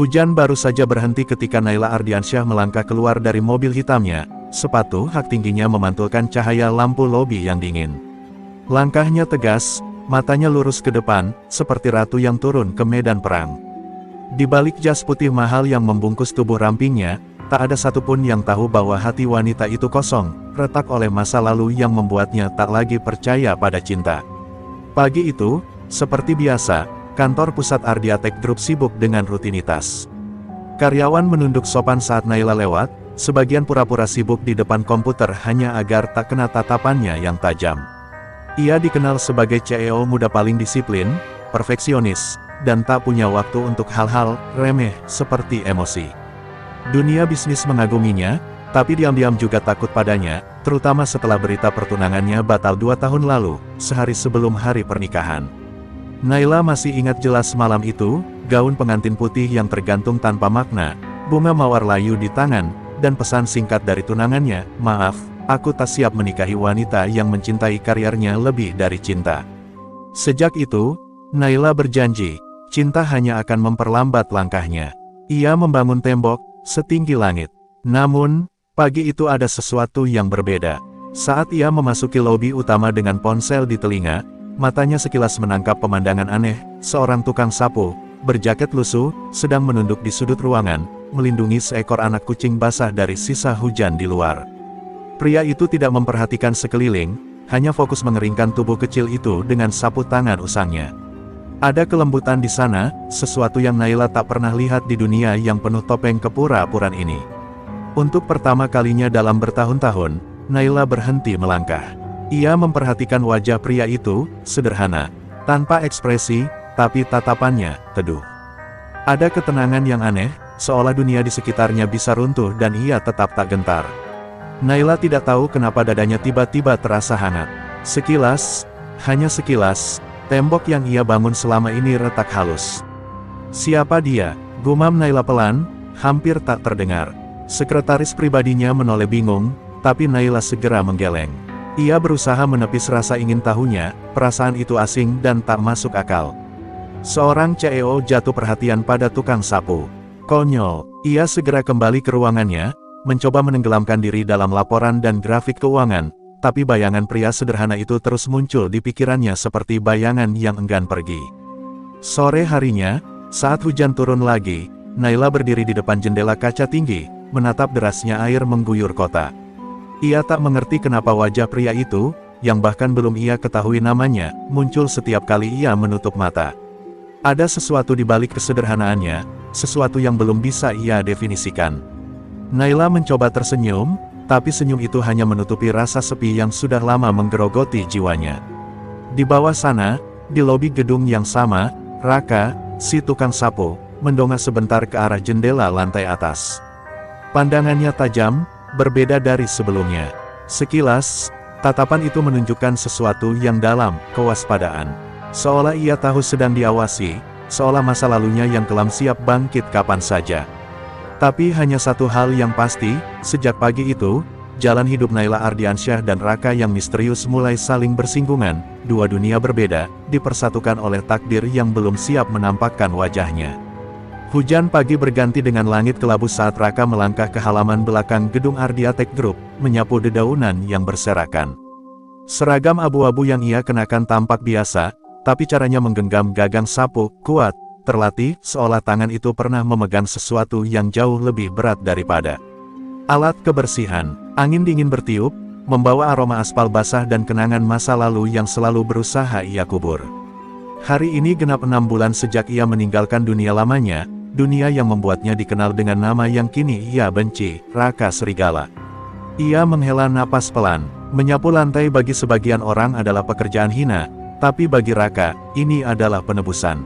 Hujan baru saja berhenti ketika Naila Ardiansyah melangkah keluar dari mobil hitamnya, sepatu hak tingginya memantulkan cahaya lampu lobi yang dingin. Langkahnya tegas, matanya lurus ke depan, seperti ratu yang turun ke medan perang. Di balik jas putih mahal yang membungkus tubuh rampingnya, tak ada satupun yang tahu bahwa hati wanita itu kosong, retak oleh masa lalu yang membuatnya tak lagi percaya pada cinta. Pagi itu, seperti biasa, kantor pusat Ardiatek Group sibuk dengan rutinitas. Karyawan menunduk sopan saat Naila lewat, sebagian pura-pura sibuk di depan komputer hanya agar tak kena tatapannya yang tajam. Ia dikenal sebagai CEO muda paling disiplin, perfeksionis, dan tak punya waktu untuk hal-hal remeh seperti emosi. Dunia bisnis mengaguminya, tapi diam-diam juga takut padanya, terutama setelah berita pertunangannya batal 2 tahun lalu, sehari sebelum hari pernikahan. Naila masih ingat jelas malam itu, gaun pengantin putih yang tergantung tanpa makna, bunga mawar layu di tangan, dan pesan singkat dari tunangannya, "Maaf, aku tak siap menikahi wanita yang mencintai karirnya lebih dari cinta." Sejak itu, Naila berjanji, cinta hanya akan memperlambat langkahnya. Ia membangun tembok setinggi langit. Namun, pagi itu ada sesuatu yang berbeda. Saat ia memasuki lobi utama dengan ponsel di telinga, matanya sekilas menangkap pemandangan aneh. Seorang tukang sapu, berjaket lusuh, sedang menunduk di sudut ruangan, melindungi seekor anak kucing basah dari sisa hujan di luar. Pria itu tidak memperhatikan sekeliling, hanya fokus mengeringkan tubuh kecil itu dengan sapu tangan usangnya. Ada kelembutan di sana, sesuatu yang Naila tak pernah lihat di dunia yang penuh topeng kepura-puraan ini. Untuk pertama kalinya dalam bertahun-tahun, Naila berhenti melangkah. Ia memperhatikan wajah pria itu, sederhana, tanpa ekspresi, tapi tatapannya teduh. Ada ketenangan yang aneh, seolah dunia di sekitarnya bisa runtuh dan ia tetap tak gentar. Naila tidak tahu kenapa dadanya tiba-tiba terasa hangat. Sekilas, hanya sekilas, tembok yang ia bangun selama ini retak halus. "Siapa dia?" gumam Naila pelan, hampir tak terdengar. Sekretaris pribadinya menoleh bingung, tapi Naila segera menggeleng. Ia berusaha menepis rasa ingin tahunya, perasaan itu asing dan tak masuk akal. Seorang CEO jatuh perhatian pada tukang sapu. Konyol, ia segera kembali ke ruangannya, mencoba menenggelamkan diri dalam laporan dan grafik keuangan, tapi bayangan pria sederhana itu terus muncul di pikirannya seperti bayangan yang enggan pergi. Sore harinya, saat hujan turun lagi, Naila berdiri di depan jendela kaca tinggi, menatap derasnya air mengguyur kota. Ia tak mengerti kenapa wajah pria itu, yang bahkan belum ia ketahui namanya, muncul setiap kali ia menutup mata. Ada sesuatu di balik kesederhanaannya, sesuatu yang belum bisa ia definisikan. Naila mencoba tersenyum, tapi senyum itu hanya menutupi rasa sepi yang sudah lama menggerogoti jiwanya. Di bawah sana, di lobi gedung yang sama, Raka, si tukang sapu, mendongak sebentar ke arah jendela lantai atas. Pandangannya tajam, berbeda dari sebelumnya. Sekilas, tatapan itu menunjukkan sesuatu yang dalam, kewaspadaan. Seolah ia tahu sedang diawasi, seolah masa lalunya yang kelam siap bangkit kapan saja. Tapi hanya satu hal yang pasti, sejak pagi itu, jalan hidup Naila Ardiansyah dan Raka yang misterius mulai saling bersinggungan, dua dunia berbeda, dipersatukan oleh takdir yang belum siap menampakkan wajahnya. Hujan pagi berganti dengan langit kelabu saat Raka melangkah ke halaman belakang gedung Ardiatek Group, menyapu dedaunan yang berserakan. Seragam abu-abu yang ia kenakan tampak biasa, tapi caranya menggenggam gagang sapu, kuat, terlatih, seolah tangan itu pernah memegang sesuatu yang jauh lebih berat daripada alat kebersihan. Angin dingin bertiup, membawa aroma aspal basah dan kenangan masa lalu yang selalu berusaha ia kubur. Hari ini genap 6 bulan sejak ia meninggalkan dunia lamanya, dunia yang membuatnya dikenal dengan nama yang kini ia benci, Raka Serigala. Ia menghela napas pelan. Menyapu lantai bagi sebagian orang adalah pekerjaan hina, tapi bagi Raka, ini adalah penebusan.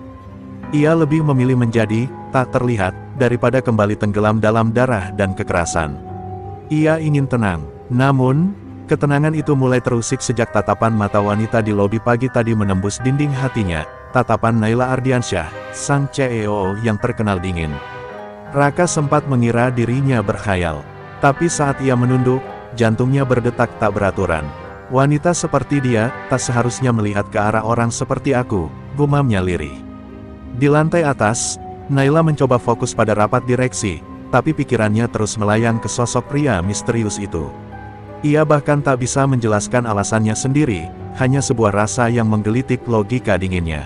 Ia lebih memilih menjadi tak terlihat, daripada kembali tenggelam dalam darah dan kekerasan. Ia ingin tenang, namun, ketenangan itu mulai terusik sejak tatapan mata wanita di lobi pagi tadi menembus dinding hatinya, tatapan Naila Ardiansyah, sang CEO yang terkenal dingin. Raka sempat mengira dirinya berkhayal. Tapi saat ia menunduk, jantungnya berdetak tak beraturan. Wanita seperti dia, tak seharusnya melihat ke arah orang seperti aku, gumamnya lirih. Di lantai atas, Naila mencoba fokus pada rapat direksi, tapi pikirannya terus melayang ke sosok pria misterius itu. Ia bahkan tak bisa menjelaskan alasannya sendiri, hanya sebuah rasa yang menggelitik logika dinginnya.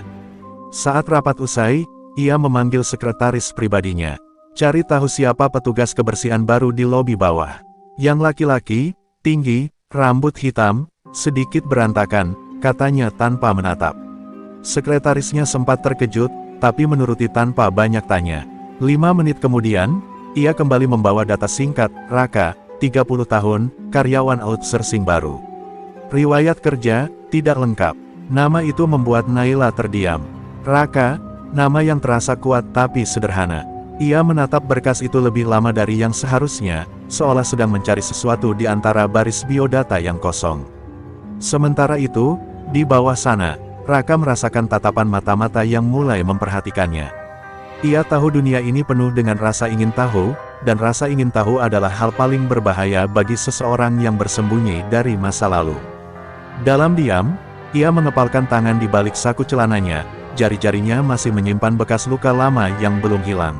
Saat rapat usai, ia memanggil sekretaris pribadinya. Cari tahu siapa petugas kebersihan baru di lobi bawah. Yang laki-laki, tinggi, rambut hitam, sedikit berantakan, katanya tanpa menatap. Sekretarisnya sempat terkejut, tapi menuruti tanpa banyak tanya. 5 menit kemudian, ia kembali membawa data singkat. Raka, 30 tahun, karyawan outsourcing baru. Riwayat kerja, tidak lengkap. Nama itu membuat Naila terdiam. Raka, nama yang terasa kuat tapi sederhana. Ia menatap berkas itu lebih lama dari yang seharusnya, seolah sedang mencari sesuatu di antara baris biodata yang kosong. Sementara itu, di bawah sana, Raka merasakan tatapan mata-mata yang mulai memperhatikannya. Ia tahu dunia ini penuh dengan rasa ingin tahu, dan rasa ingin tahu adalah hal paling berbahaya bagi seseorang yang bersembunyi dari masa lalu. Dalam diam, ia mengepalkan tangan di balik saku celananya, jari-jarinya masih menyimpan bekas luka lama yang belum hilang.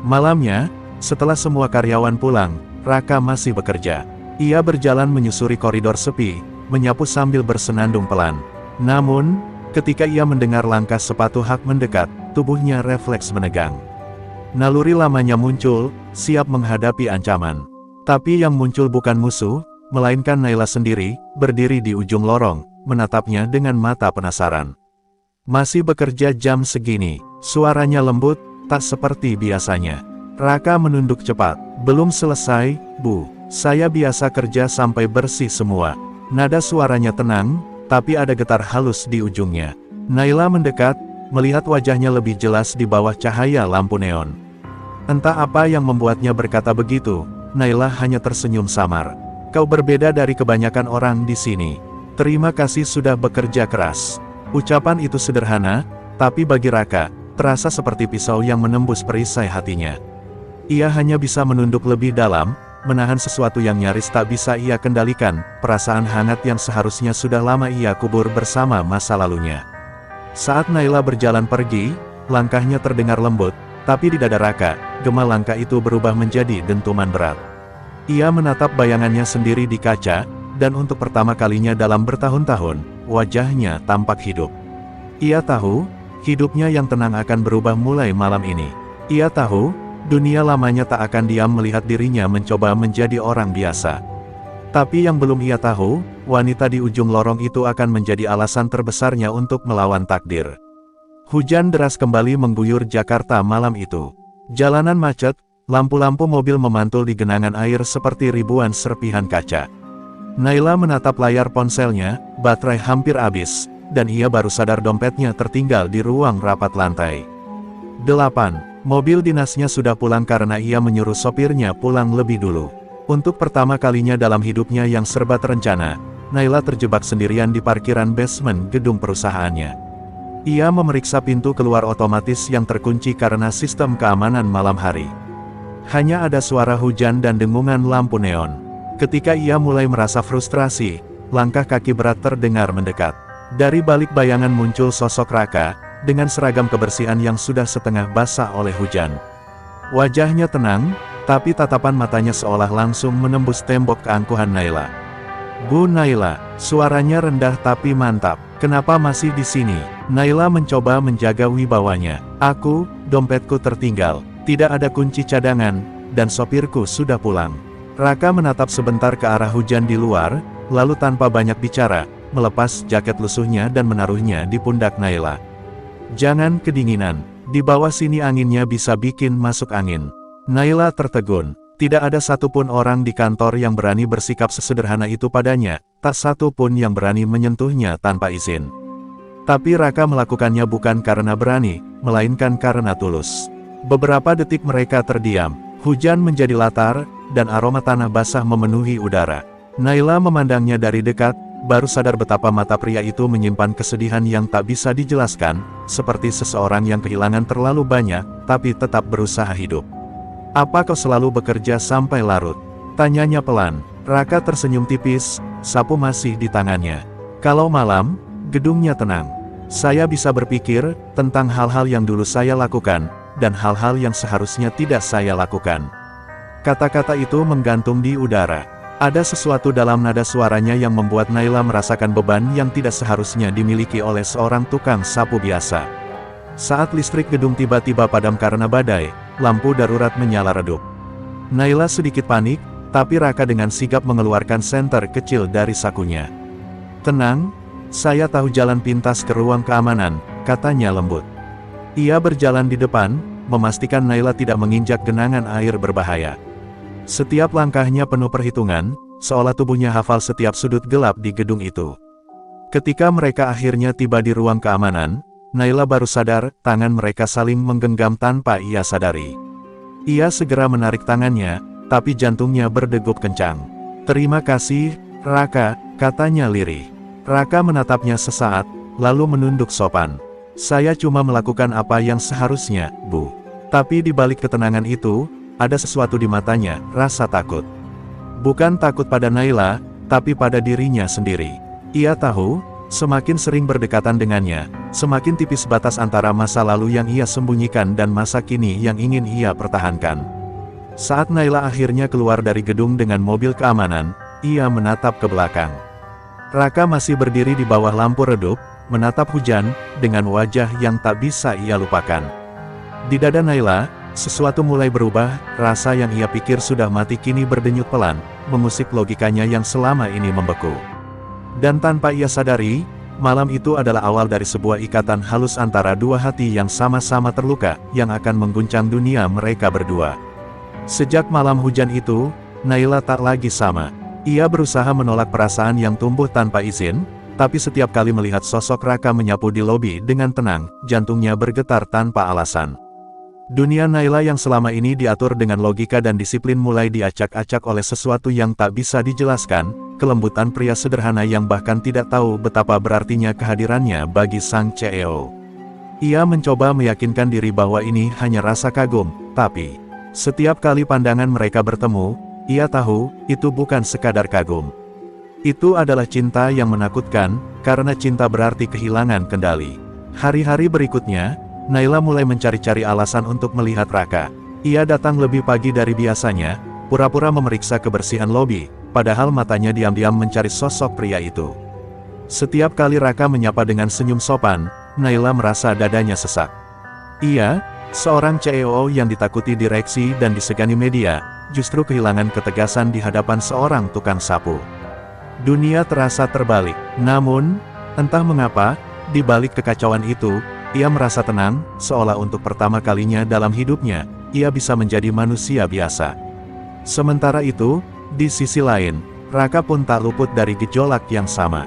Malamnya, setelah semua karyawan pulang, Raka masih bekerja. Ia berjalan menyusuri koridor sepi, menyapu sambil bersenandung pelan. Namun, ketika ia mendengar langkah sepatu hak mendekat, tubuhnya refleks menegang. Naluri lamanya muncul, siap menghadapi ancaman. Tapi yang muncul bukan musuh, melainkan Naila sendiri, berdiri di ujung lorong, menatapnya dengan mata penasaran. Masih bekerja jam segini, suaranya lembut, tak seperti biasanya. Raka menunduk cepat. Belum selesai, Bu. Saya biasa kerja sampai bersih semua. Nada suaranya tenang, tapi ada getar halus di ujungnya. Naila mendekat, melihat wajahnya lebih jelas di bawah cahaya lampu neon. Entah apa yang membuatnya berkata begitu, Naila hanya tersenyum samar. Kau berbeda dari kebanyakan orang di sini. Terima kasih sudah bekerja keras. Ucapan itu sederhana, tapi bagi Raka, terasa seperti pisau yang menembus perisai hatinya. Ia hanya bisa menunduk lebih dalam, menahan sesuatu yang nyaris tak bisa ia kendalikan, perasaan hangat yang seharusnya sudah lama ia kubur bersama masa lalunya. Saat Naila berjalan pergi, langkahnya terdengar lembut, tapi di dada Raka, gema langkah itu berubah menjadi dentuman berat. Ia menatap bayangannya sendiri di kaca, dan untuk pertama kalinya dalam bertahun-tahun, wajahnya tampak hidup. Ia tahu, hidupnya yang tenang akan berubah mulai malam ini. Ia tahu, dunia lamanya tak akan diam melihat dirinya mencoba menjadi orang biasa. Tapi yang belum ia tahu, wanita di ujung lorong itu akan menjadi alasan terbesarnya untuk melawan takdir. Hujan deras kembali mengguyur Jakarta malam itu. Jalanan macet, lampu-lampu mobil memantul di genangan air seperti ribuan serpihan kaca. Naila menatap layar ponselnya, baterai hampir habis, dan ia baru sadar dompetnya tertinggal di ruang rapat lantai. 8. Mobil dinasnya sudah pulang karena ia menyuruh sopirnya pulang lebih dulu. Untuk pertama kalinya dalam hidupnya yang serba terencana, Naila terjebak sendirian di parkiran basement gedung perusahaannya. Ia memeriksa pintu keluar otomatis yang terkunci karena sistem keamanan malam hari. Hanya ada suara hujan dan dengungan lampu neon. Ketika ia mulai merasa frustrasi, langkah kaki berat terdengar mendekat. Dari balik bayangan muncul sosok Raka, dengan seragam kebersihan yang sudah setengah basah oleh hujan. Wajahnya tenang, tapi tatapan matanya seolah langsung menembus tembok keangkuhan Naila. Bu Naila, suaranya rendah tapi mantap. Kenapa masih di sini? Naila mencoba menjaga wibawanya. Aku, dompetku tertinggal, tidak ada kunci cadangan, dan sopirku sudah pulang. Raka menatap sebentar ke arah hujan di luar, lalu tanpa banyak bicara, melepas jaket lusuhnya dan menaruhnya di pundak Naila. Jangan kedinginan, di bawah sini anginnya bisa bikin masuk angin. Naila tertegun, tidak ada satupun orang di kantor yang berani bersikap sesederhana itu padanya, tak satu pun yang berani menyentuhnya tanpa izin. Tapi Raka melakukannya bukan karena berani, melainkan karena tulus. Beberapa detik mereka terdiam, hujan menjadi latar, dan aroma tanah basah memenuhi udara. Naila memandangnya dari dekat, baru sadar betapa mata pria itu menyimpan kesedihan yang tak bisa dijelaskan, seperti seseorang yang kehilangan terlalu banyak, tapi tetap berusaha hidup. Apa kau selalu bekerja sampai larut? Tanyanya pelan. Raka tersenyum tipis, sapu masih di tangannya. Kalau malam, gedungnya tenang. Saya bisa berpikir tentang hal-hal yang dulu saya lakukan, dan hal-hal yang seharusnya tidak saya lakukan. Kata-kata itu menggantung di udara. Ada sesuatu dalam nada suaranya yang membuat Naila merasakan beban yang tidak seharusnya dimiliki oleh seorang tukang sapu biasa. Saat listrik gedung tiba-tiba padam karena badai, lampu darurat menyala redup. Naila sedikit panik, tapi Raka dengan sigap mengeluarkan senter kecil dari sakunya. "Tenang, saya tahu jalan pintas ke ruang keamanan," katanya lembut. Ia berjalan di depan, memastikan Naila tidak menginjak genangan air berbahaya. Setiap langkahnya penuh perhitungan, seolah tubuhnya hafal setiap sudut gelap di gedung itu. Ketika mereka akhirnya tiba di ruang keamanan, Naila baru sadar, tangan mereka saling menggenggam tanpa ia sadari. Ia segera menarik tangannya, tapi jantungnya berdegup kencang. "Terima kasih, Raka," katanya lirih. Raka menatapnya sesaat, lalu menunduk sopan. "Saya cuma melakukan apa yang seharusnya, Bu." Tapi di balik ketenangan itu, ada sesuatu di matanya, rasa takut. Bukan takut pada Naila, tapi pada dirinya sendiri. Ia tahu, semakin sering berdekatan dengannya, semakin tipis batas antara masa lalu yang ia sembunyikan dan masa kini yang ingin ia pertahankan. Saat Naila akhirnya keluar dari gedung dengan mobil keamanan, ia menatap ke belakang. Raka masih berdiri di bawah lampu redup, menatap hujan, dengan wajah yang tak bisa ia lupakan. Di dada Naila, sesuatu mulai berubah, rasa yang ia pikir sudah mati kini berdenyut pelan, mengusik logikanya yang selama ini membeku. Dan tanpa ia sadari, malam itu adalah awal dari sebuah ikatan halus antara dua hati yang sama-sama terluka, yang akan mengguncang dunia mereka berdua. Sejak malam hujan itu, Naila tak lagi sama. Ia berusaha menolak perasaan yang tumbuh tanpa izin, tapi setiap kali melihat sosok Raka menyapu di lobi dengan tenang, jantungnya bergetar tanpa alasan. Dunia Naila yang selama ini diatur dengan logika dan disiplin mulai diacak-acak oleh sesuatu yang tak bisa dijelaskan, kelembutan pria sederhana yang bahkan tidak tahu betapa berartinya kehadirannya bagi sang CEO. Ia mencoba meyakinkan diri bahwa ini hanya rasa kagum, tapi setiap kali pandangan mereka bertemu, ia tahu, itu bukan sekadar kagum. Itu adalah cinta yang menakutkan, karena cinta berarti kehilangan kendali. Hari-hari berikutnya, Naila mulai mencari-cari alasan untuk melihat Raka. Ia datang lebih pagi dari biasanya, pura-pura memeriksa kebersihan lobi, padahal matanya diam-diam mencari sosok pria itu. Setiap kali Raka menyapa dengan senyum sopan, Naila merasa dadanya sesak. Ia, seorang CEO yang ditakuti direksi dan disegani media, justru kehilangan ketegasan di hadapan seorang tukang sapu. Dunia terasa terbalik, namun, entah mengapa, di balik kekacauan itu, ia merasa tenang, seolah untuk pertama kalinya dalam hidupnya, ia bisa menjadi manusia biasa. Sementara itu, di sisi lain, Raka pun tak luput dari gejolak yang sama.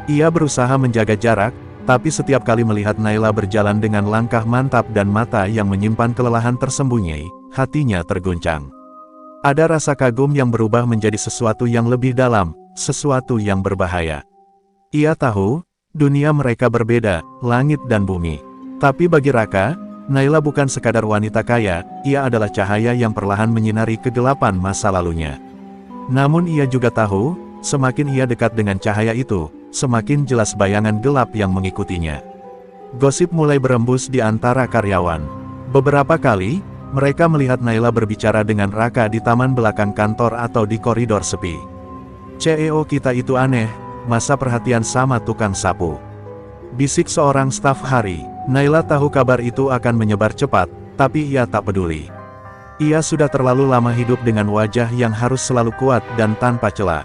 Ia berusaha menjaga jarak, tapi setiap kali melihat Naila berjalan dengan langkah mantap dan mata yang menyimpan kelelahan tersembunyi, hatinya terguncang. Ada rasa kagum yang berubah menjadi sesuatu yang lebih dalam, sesuatu yang berbahaya. Ia tahu, dunia mereka berbeda, langit dan bumi. Tapi bagi Raka, Naila bukan sekadar wanita kaya, ia adalah cahaya yang perlahan menyinari kegelapan masa lalunya. Namun ia juga tahu, semakin ia dekat dengan cahaya itu, semakin jelas bayangan gelap yang mengikutinya. Gosip mulai berembus di antara karyawan. Beberapa kali, mereka melihat Naila berbicara dengan Raka di taman belakang kantor atau di koridor sepi. "CEO kita itu aneh, masa perhatian sama tukang sapu?" bisik seorang staf Hari. Naila tahu kabar itu akan menyebar cepat, tapi ia tak peduli. Ia sudah terlalu lama hidup dengan wajah yang harus selalu kuat dan tanpa celah.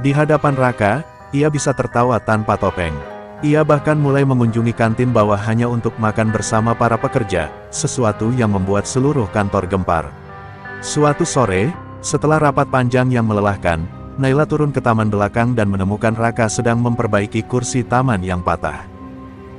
Di hadapan Raka, ia bisa tertawa tanpa topeng. Ia bahkan mulai mengunjungi kantin bawah hanya untuk makan bersama para pekerja, sesuatu yang membuat seluruh kantor gempar. Suatu sore, setelah rapat panjang yang melelahkan, Naila turun ke taman belakang dan menemukan Raka sedang memperbaiki kursi taman yang patah.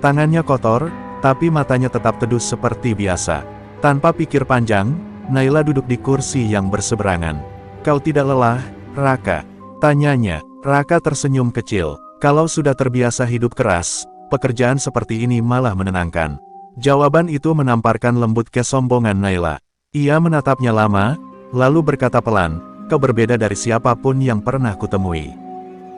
Tangannya kotor, tapi matanya tetap teduh seperti biasa. Tanpa pikir panjang, Naila duduk di kursi yang berseberangan. "Kau tidak lelah, Raka?" tanyanya. Raka tersenyum kecil. "Kalau sudah terbiasa hidup keras, pekerjaan seperti ini malah menenangkan." Jawaban itu menamparkan lembut kesombongan Naila. Ia menatapnya lama, lalu berkata pelan, "Kau berbeda dari siapapun yang pernah kutemui."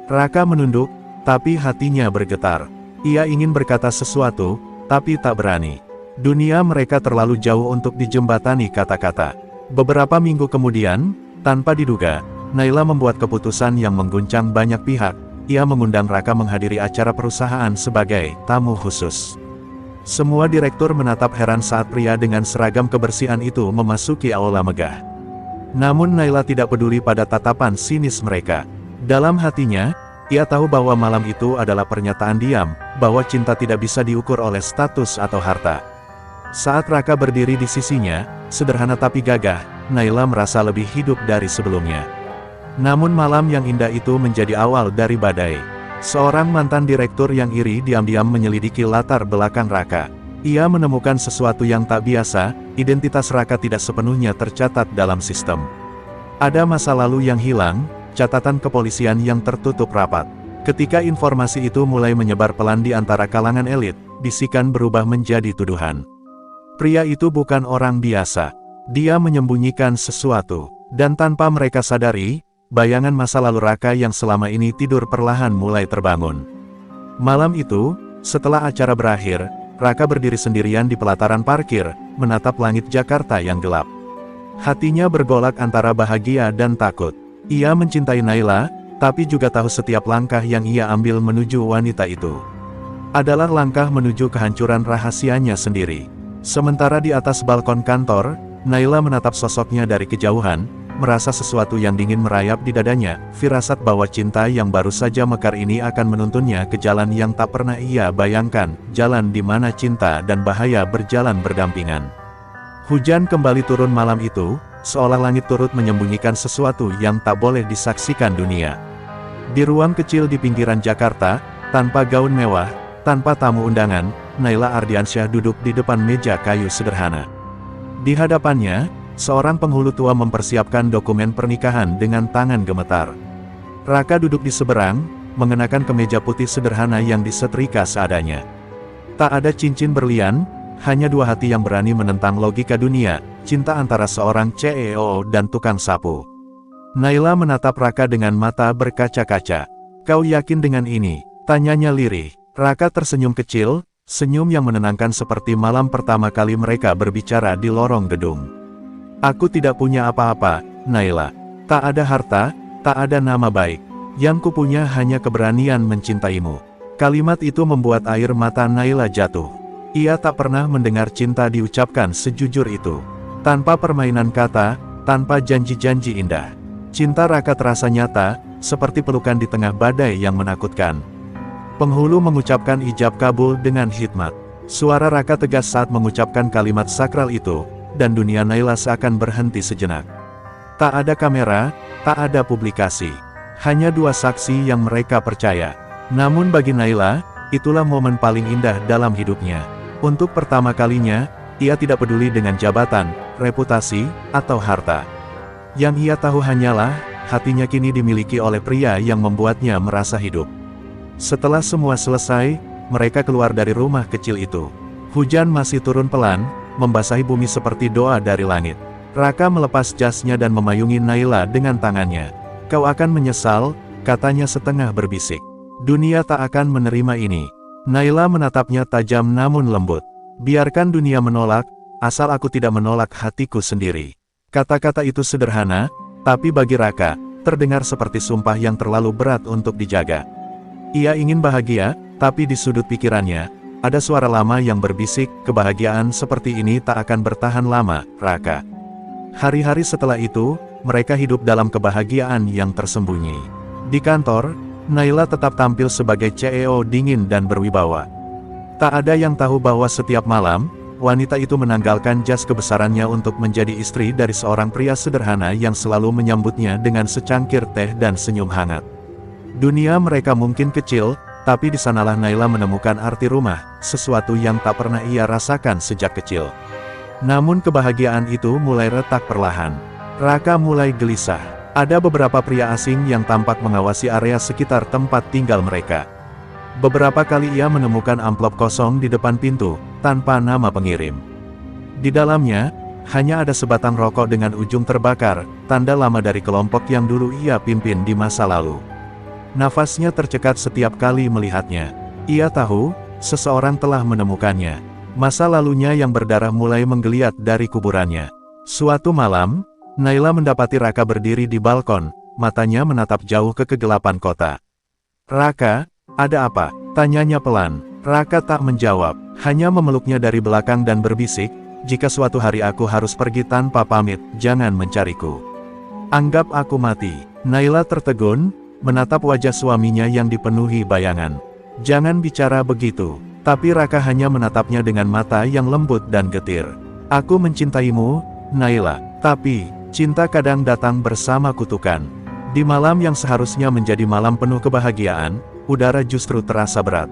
Raka menunduk, tapi hatinya bergetar. Ia ingin berkata sesuatu, tapi tak berani. Dunia mereka terlalu jauh untuk dijembatani kata-kata. Beberapa minggu kemudian, tanpa diduga, Naila membuat keputusan yang mengguncang banyak pihak. Ia mengundang Raka menghadiri acara perusahaan sebagai tamu khusus. Semua direktur menatap heran saat pria dengan seragam kebersihan itu memasuki aula megah. Namun Naila tidak peduli pada tatapan sinis mereka. Dalam hatinya, ia tahu bahwa malam itu adalah pernyataan diam, bahwa cinta tidak bisa diukur oleh status atau harta. Saat Raka berdiri di sisinya, sederhana tapi gagah, Naila merasa lebih hidup dari sebelumnya. Namun malam yang indah itu menjadi awal dari badai. Seorang mantan direktur yang iri diam-diam menyelidiki latar belakang Raka. Ia menemukan sesuatu yang tak biasa, identitas Raka tidak sepenuhnya tercatat dalam sistem. Ada masa lalu yang hilang, catatan kepolisian yang tertutup rapat. Ketika informasi itu mulai menyebar pelan di antara kalangan elit, bisikan berubah menjadi tuduhan. Pria itu bukan orang biasa. Dia menyembunyikan sesuatu. Dan tanpa mereka sadari, bayangan masa lalu Raka yang selama ini tidur perlahan mulai terbangun. Malam itu, setelah acara berakhir, Raka berdiri sendirian di pelataran parkir, menatap langit Jakarta yang gelap. Hatinya bergolak antara bahagia dan takut. Ia mencintai Naila, tapi juga tahu setiap langkah yang ia ambil menuju wanita itu adalah langkah menuju kehancuran rahasianya sendiri. Sementara di atas balkon kantor, Naila menatap sosoknya dari kejauhan, merasa sesuatu yang dingin merayap di dadanya, firasat bahwa cinta yang baru saja mekar ini akan menuntunnya ke jalan yang tak pernah ia bayangkan, jalan di mana cinta dan bahaya berjalan berdampingan. Hujan kembali turun malam itu, seolah langit turut menyembunyikan sesuatu yang tak boleh disaksikan dunia. Di ruang kecil di pinggiran Jakarta, tanpa gaun mewah, tanpa tamu undangan, Naila Ardiansyah duduk di depan meja kayu sederhana. Di hadapannya, seorang penghulu tua mempersiapkan dokumen pernikahan dengan tangan gemetar. Raka duduk di seberang, mengenakan kemeja putih sederhana yang disetrika seadanya. Tak ada cincin berlian, hanya dua hati yang berani menentang logika dunia, cinta antara seorang CEO dan tukang sapu. Naila menatap Raka dengan mata berkaca-kaca. "Kau yakin dengan ini?" tanyanya lirih. Raka tersenyum kecil, senyum yang menenangkan seperti malam pertama kali mereka berbicara di lorong gedung. "Aku tidak punya apa-apa, Naila. Tak ada harta, tak ada nama baik. Yang kupunya hanya keberanian mencintaimu." Kalimat itu membuat air mata Naila jatuh. Ia tak pernah mendengar cinta diucapkan sejujur itu. Tanpa permainan kata, tanpa janji-janji indah. Cinta Raka terasa nyata, seperti pelukan di tengah badai yang menakutkan. Penghulu mengucapkan ijab kabul dengan hikmat. Suara Raka tegas saat mengucapkan kalimat sakral itu, dan dunia Naila seakan berhenti sejenak. Tak ada kamera, tak ada publikasi. Hanya dua saksi yang mereka percaya. Namun bagi Naila, itulah momen paling indah dalam hidupnya. Untuk pertama kalinya, ia tidak peduli dengan jabatan, reputasi, atau harta. Yang ia tahu hanyalah, hatinya kini dimiliki oleh pria yang membuatnya merasa hidup. Setelah semua selesai, mereka keluar dari rumah kecil itu. Hujan masih turun pelan, membasahi bumi seperti doa dari langit. Raka melepas jasnya dan memayungi Naila dengan tangannya. "Kau akan menyesal," katanya setengah berbisik. "Dunia tak akan menerima ini." Naila menatapnya tajam namun lembut. "Biarkan dunia menolak, asal aku tidak menolak hatiku sendiri." Kata-kata itu sederhana, tapi bagi Raka, terdengar seperti sumpah yang terlalu berat untuk dijaga. Ia ingin bahagia, tapi di sudut pikirannya, ada suara lama yang berbisik, "Kebahagiaan seperti ini tak akan bertahan lama, Raka." Hari-hari setelah itu, mereka hidup dalam kebahagiaan yang tersembunyi. Di kantor, Naila tetap tampil sebagai CEO dingin dan berwibawa. Tak ada yang tahu bahwa setiap malam, wanita itu menanggalkan jas kebesarannya untuk menjadi istri dari seorang pria sederhana yang selalu menyambutnya dengan secangkir teh dan senyum hangat. Dunia mereka mungkin kecil, tapi di sanalah Naila menemukan arti rumah, sesuatu yang tak pernah ia rasakan sejak kecil. Namun kebahagiaan itu mulai retak perlahan. Raka mulai gelisah. Ada beberapa pria asing yang tampak mengawasi area sekitar tempat tinggal mereka. Beberapa kali ia menemukan amplop kosong di depan pintu, tanpa nama pengirim. Di dalamnya, hanya ada sebatang rokok dengan ujung terbakar, tanda lama dari kelompok yang dulu ia pimpin di masa lalu. Nafasnya tercekat setiap kali melihatnya. Ia tahu, seseorang telah menemukannya. Masa lalunya yang berdarah mulai menggeliat dari kuburannya. Suatu malam, Naila mendapati Raka berdiri di balkon, matanya menatap jauh ke kegelapan kota. "Raka, ada apa?" tanyanya pelan. Raka tak menjawab, hanya memeluknya dari belakang dan berbisik, "Jika suatu hari aku harus pergi tanpa pamit, jangan mencariku. Anggap aku mati." Naila tertegun, menatap wajah suaminya yang dipenuhi bayangan. "Jangan bicara begitu." Tapi Raka hanya menatapnya dengan mata yang lembut dan getir. "Aku mencintaimu, Naila. Tapi, cinta kadang datang bersama kutukan." Di malam yang seharusnya menjadi malam penuh kebahagiaan, udara justru terasa berat.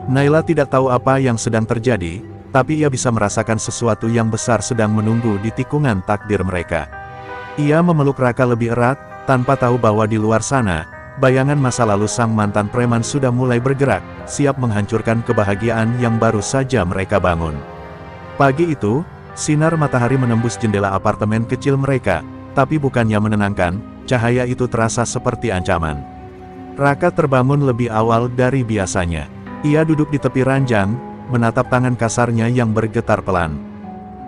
Naila tidak tahu apa yang sedang terjadi, tapi ia bisa merasakan sesuatu yang besar sedang menunggu di tikungan takdir mereka. Ia memeluk Raka lebih erat, tanpa tahu bahwa di luar sana, bayangan masa lalu sang mantan preman sudah mulai bergerak, siap menghancurkan kebahagiaan yang baru saja mereka bangun. Pagi itu, sinar matahari menembus jendela apartemen kecil mereka, tapi bukannya menenangkan, cahaya itu terasa seperti ancaman. Raka terbangun lebih awal dari biasanya. Ia duduk di tepi ranjang, menatap tangan kasarnya yang bergetar pelan.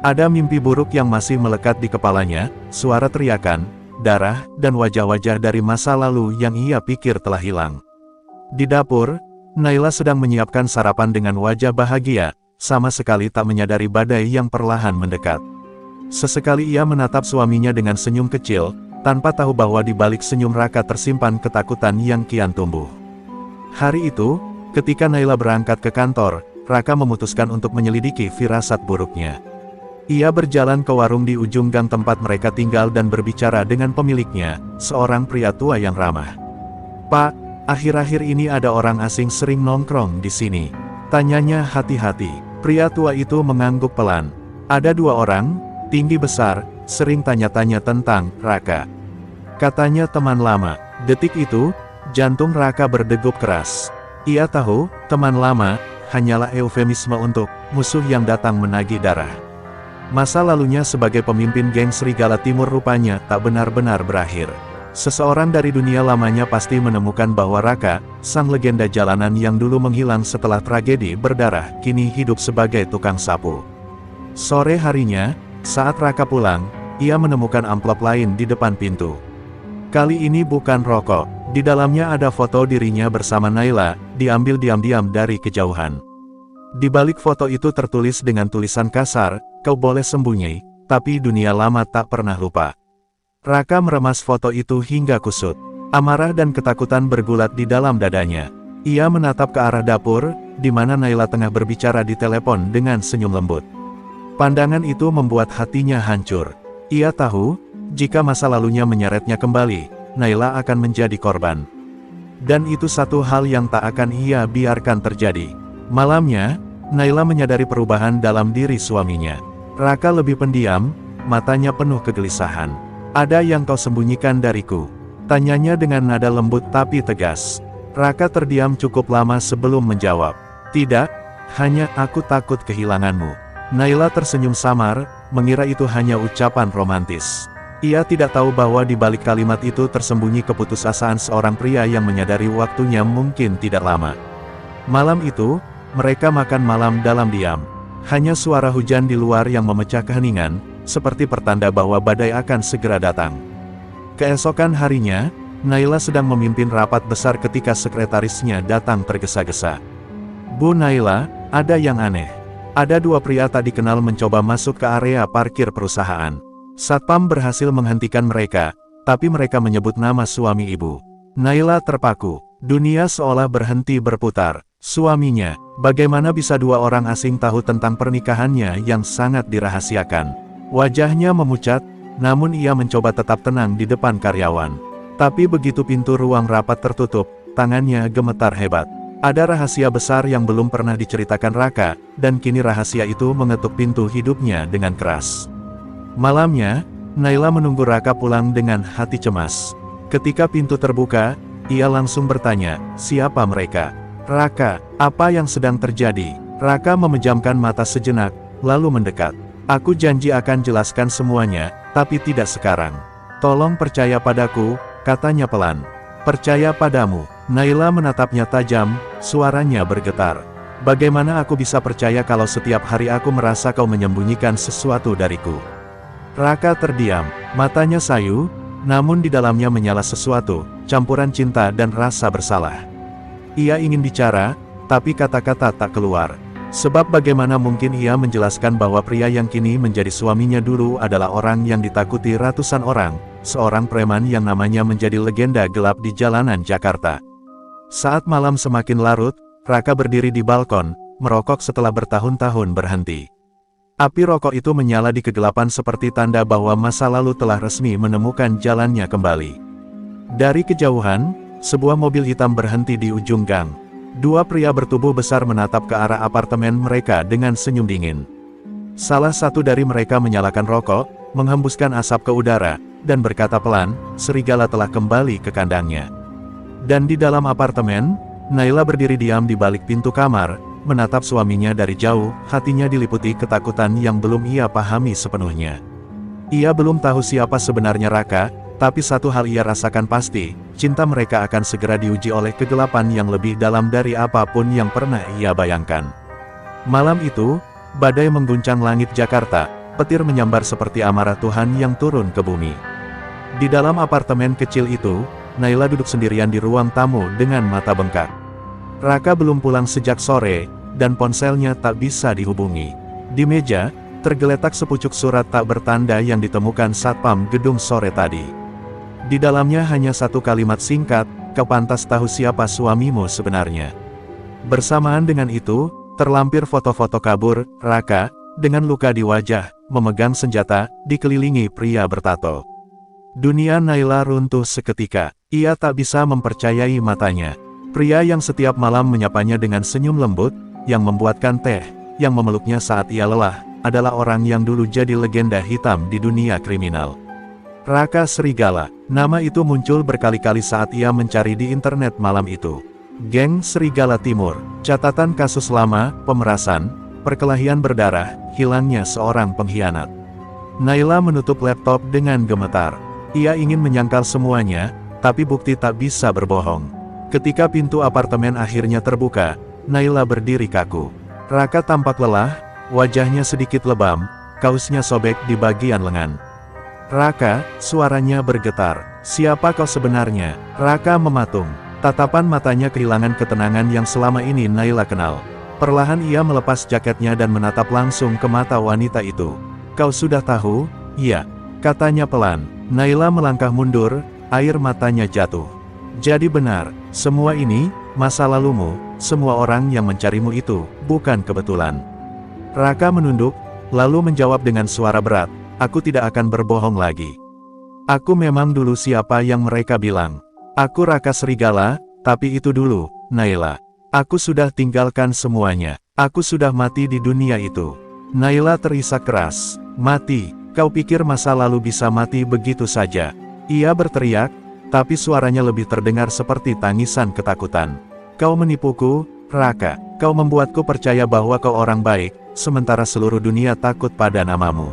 Ada mimpi buruk yang masih melekat di kepalanya, suara teriakan, darah, dan wajah-wajah dari masa lalu yang ia pikir telah hilang. Di dapur, Naila sedang menyiapkan sarapan dengan wajah bahagia, sama sekali tak menyadari badai yang perlahan mendekat. Sesekali ia menatap suaminya dengan senyum kecil, tanpa tahu bahwa di balik senyum Raka tersimpan ketakutan yang kian tumbuh. Hari itu, ketika Naila berangkat ke kantor, Raka memutuskan untuk menyelidiki firasat buruknya. Ia berjalan ke warung di ujung gang tempat mereka tinggal dan berbicara dengan pemiliknya, seorang pria tua yang ramah. "Pak, akhir-akhir ini ada orang asing sering nongkrong di sini," tanyanya hati-hati. Pria tua itu mengangguk pelan. "Ada 2 orang, tinggi besar, sering tanya-tanya tentang Raka. Katanya teman lama." Detik itu, jantung Raka berdegup keras. Ia tahu, teman lama, hanyalah eufemisme untuk musuh yang datang menagih darah. Masa lalunya sebagai pemimpin geng Serigala Timur rupanya tak benar-benar berakhir. Seseorang dari dunia lamanya pasti menemukan bahwa Raka, sang legenda jalanan yang dulu menghilang setelah tragedi berdarah, kini hidup sebagai tukang sapu. Sore harinya, saat Raka pulang, ia menemukan amplop lain di depan pintu. Kali ini bukan rokok, di dalamnya ada foto dirinya bersama Naila, diambil diam-diam dari kejauhan. Di balik foto itu tertulis dengan tulisan kasar, "Kau boleh sembunyi, tapi dunia lama tak pernah lupa." Raka meremas foto itu hingga kusut. Amarah dan ketakutan bergulat di dalam dadanya. Ia menatap ke arah dapur, di mana Naila tengah berbicara di telepon dengan senyum lembut. Pandangan itu membuat hatinya hancur. Ia tahu, jika masa lalunya menyeretnya kembali, Naila akan menjadi korban. Dan itu satu hal yang tak akan ia biarkan terjadi. Malamnya, Naila menyadari perubahan dalam diri suaminya. Raka lebih pendiam, matanya penuh kegelisahan. "Ada yang kau sembunyikan dariku?" tanyanya dengan nada lembut tapi tegas. Raka terdiam cukup lama sebelum menjawab. "Tidak, hanya aku takut kehilanganmu." Naila tersenyum samar, mengira itu hanya ucapan romantis. Ia tidak tahu bahwa di balik kalimat itu tersembunyi keputusasaan seorang pria yang menyadari waktunya mungkin tidak lama. Malam itu, mereka makan malam dalam diam. Hanya suara hujan di luar yang memecah keheningan, seperti pertanda bahwa badai akan segera datang. Keesokan harinya, Naila sedang memimpin rapat besar ketika sekretarisnya datang tergesa-gesa. "Bu Naila, ada yang aneh. Ada 2 pria tak dikenal mencoba masuk ke area parkir perusahaan. Satpam berhasil menghentikan mereka, tapi mereka menyebut nama suami ibu." Naila terpaku. Dunia seolah berhenti berputar. Suaminya, bagaimana bisa 2 orang asing tahu tentang pernikahannya yang sangat dirahasiakan? Wajahnya memucat, namun ia mencoba tetap tenang di depan karyawan. Tapi begitu pintu ruang rapat tertutup, tangannya gemetar hebat. Ada rahasia besar yang belum pernah diceritakan Raka, dan kini rahasia itu mengetuk pintu hidupnya dengan keras. Malamnya, Naila menunggu Raka pulang dengan hati cemas. Ketika pintu terbuka, ia langsung bertanya, "Siapa mereka?" "Raka, apa yang sedang terjadi?" Raka memejamkan mata sejenak, lalu mendekat. "Aku janji akan jelaskan semuanya, tapi tidak sekarang. Tolong percaya padaku," katanya pelan. "Percaya padamu." Naila menatapnya tajam, suaranya bergetar. Bagaimana aku bisa percaya kalau setiap hari aku merasa kau menyembunyikan sesuatu dariku? Raka terdiam, matanya sayu, namun di dalamnya menyala sesuatu, campuran cinta dan rasa bersalah. Ia ingin bicara, tapi kata-kata tak keluar. Sebab bagaimana mungkin ia menjelaskan bahwa pria yang kini menjadi suaminya dulu adalah orang yang ditakuti ratusan orang, seorang preman yang namanya menjadi legenda gelap di jalanan Jakarta. Saat malam semakin larut, Raka berdiri di balkon, merokok setelah bertahun-tahun berhenti. Api rokok itu menyala di kegelapan seperti tanda bahwa masa lalu telah resmi menemukan jalannya kembali. Dari kejauhan, sebuah mobil hitam berhenti di ujung gang. Dua pria bertubuh besar menatap ke arah apartemen mereka dengan senyum dingin. Salah satu dari mereka menyalakan rokok, menghembuskan asap ke udara, dan berkata pelan, serigala telah kembali ke kandangnya. Dan di dalam apartemen, Naila berdiri diam di balik pintu kamar, menatap suaminya dari jauh, hatinya diliputi ketakutan yang belum ia pahami sepenuhnya. Ia belum tahu siapa sebenarnya Raka, tapi satu hal ia rasakan pasti, cinta mereka akan segera diuji oleh kegelapan yang lebih dalam dari apapun yang pernah ia bayangkan. Malam itu, badai mengguncang langit Jakarta, petir menyambar seperti amarah Tuhan yang turun ke bumi. Di dalam apartemen kecil itu, Naila duduk sendirian di ruang tamu dengan mata bengkak. Raka belum pulang sejak sore, dan ponselnya tak bisa dihubungi. Di meja, tergeletak sepucuk surat tak bertanda yang ditemukan satpam gedung sore tadi. Di dalamnya hanya satu kalimat singkat, "Kau pantas tahu siapa suamimu sebenarnya." Bersamaan dengan itu, terlampir foto-foto kabur, Raka, dengan luka di wajah, memegang senjata, dikelilingi pria bertato. Dunia Naila runtuh seketika, ia tak bisa mempercayai matanya. Pria yang setiap malam menyapanya dengan senyum lembut, yang membuatkan teh, yang memeluknya saat ia lelah, adalah orang yang dulu jadi legenda hitam di dunia kriminal. Raka Serigala, nama itu muncul berkali-kali saat ia mencari di internet malam itu. Geng Serigala Timur, catatan kasus lama, pemerasan, perkelahian berdarah, hilangnya seorang pengkhianat. Naila menutup laptop dengan gemetar. Ia ingin menyangkal semuanya, tapi bukti tak bisa berbohong. Ketika pintu apartemen akhirnya terbuka, Naila berdiri kaku. Raka tampak lelah, wajahnya sedikit lebam, kaosnya sobek di bagian lengan. "Raka," suaranya bergetar. "Siapa kau sebenarnya?" Raka mematung. Tatapan matanya kehilangan ketenangan yang selama ini Naila kenal. Perlahan ia melepas jaketnya dan menatap langsung ke mata wanita itu. "Kau sudah tahu?" "Iya," katanya pelan. Naila melangkah mundur, air matanya jatuh. "Jadi benar, semua ini, masa lalumu, semua orang yang mencarimu itu, bukan kebetulan." Raka menunduk, lalu menjawab dengan suara berat, "Aku tidak akan berbohong lagi. Aku memang dulu siapa yang mereka bilang. Aku Raka Serigala, tapi itu dulu, Naila. Aku sudah tinggalkan semuanya. Aku sudah mati di dunia itu." Naila terisak keras. "Mati? Kau pikir masa lalu bisa mati begitu saja?" Ia berteriak, tapi suaranya lebih terdengar seperti tangisan ketakutan. "Kau menipuku, Raka. Kau membuatku percaya bahwa kau orang baik, sementara seluruh dunia takut pada namamu."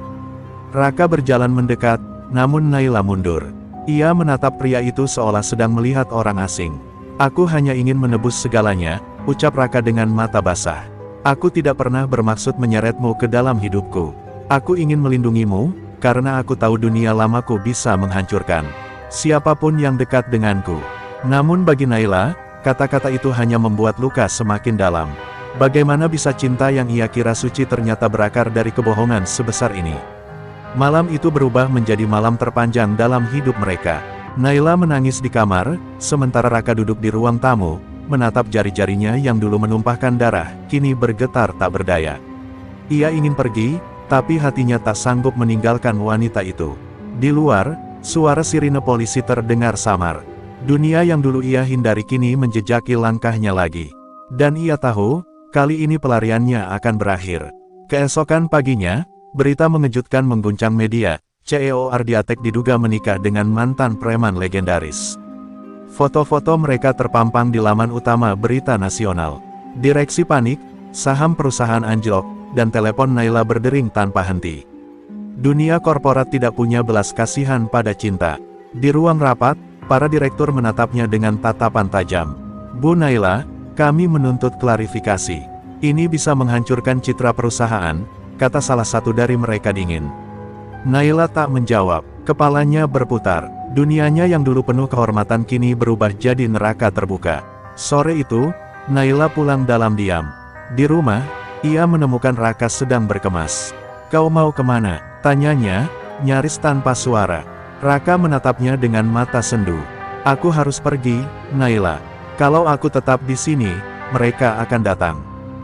Raka berjalan mendekat, namun Naila mundur. Ia menatap pria itu seolah sedang melihat orang asing. "Aku hanya ingin menebus segalanya," ucap Raka dengan mata basah. "Aku tidak pernah bermaksud menyeretmu ke dalam hidupku. Aku ingin melindungimu, karena aku tahu dunia lamaku bisa menghancurkan siapapun yang dekat denganku." Namun bagi Naila, kata-kata itu hanya membuat luka semakin dalam. Bagaimana bisa cinta yang ia kira suci ternyata berakar dari kebohongan sebesar ini? Malam itu berubah menjadi malam terpanjang dalam hidup mereka. Naila menangis di kamar, sementara Raka duduk di ruang tamu, menatap jari-jarinya yang dulu menumpahkan darah, kini bergetar tak berdaya. Ia ingin pergi, tapi hatinya tak sanggup meninggalkan wanita itu. Di luar, suara sirine polisi terdengar samar. Dunia yang dulu ia hindari kini menjejaki langkahnya lagi. Dan ia tahu, kali ini pelariannya akan berakhir. Keesokan paginya, berita mengejutkan mengguncang media. CEO Ardiatek diduga menikah dengan mantan preman legendaris. Foto-foto mereka terpampang di laman utama berita nasional. Direksi panik, saham perusahaan anjlok, dan telepon Naila berdering tanpa henti. Dunia korporat tidak punya belas kasihan pada cinta. Di ruang rapat, para direktur menatapnya dengan tatapan tajam. "Bu Naila, kami menuntut klarifikasi. Ini bisa menghancurkan citra perusahaan, kata salah satu dari mereka dingin. Naila tak menjawab, kepalanya berputar. Dunianya yang dulu penuh kehormatan kini berubah jadi neraka terbuka. Sore itu, Naila pulang dalam diam. Di rumah, ia menemukan Raka sedang berkemas. "Kau mau kemana?" tanyanya, nyaris tanpa suara. Raka menatapnya dengan mata sendu. "Aku harus pergi, Naila. Kalau aku tetap di sini, mereka akan datang.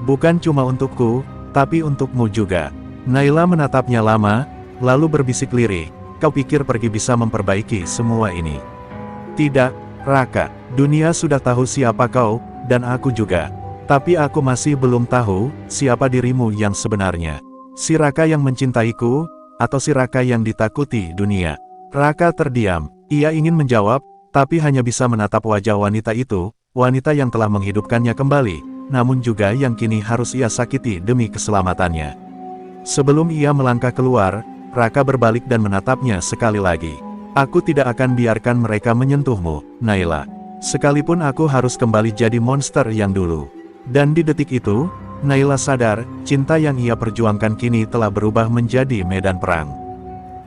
Bukan cuma untukku, tapi untukmu juga." Naila menatapnya lama, lalu berbisik lirih, "Kau pikir pergi bisa memperbaiki semua ini?" "Tidak, Raka. Dunia sudah tahu siapa kau, dan aku juga. Tapi aku masih belum tahu, siapa dirimu yang sebenarnya. Si Raka yang mencintaiku, atau si Raka yang ditakuti dunia?" Raka terdiam. Ia ingin menjawab, tapi hanya bisa menatap wajah wanita itu, wanita yang telah menghidupkannya kembali, namun juga yang kini harus ia sakiti demi keselamatannya. Sebelum ia melangkah keluar, Raka berbalik dan menatapnya sekali lagi. "Aku tidak akan biarkan mereka menyentuhmu, Naila. Sekalipun aku harus kembali jadi monster yang dulu." Dan di detik itu, Naila sadar, cinta yang ia perjuangkan kini telah berubah menjadi medan perang.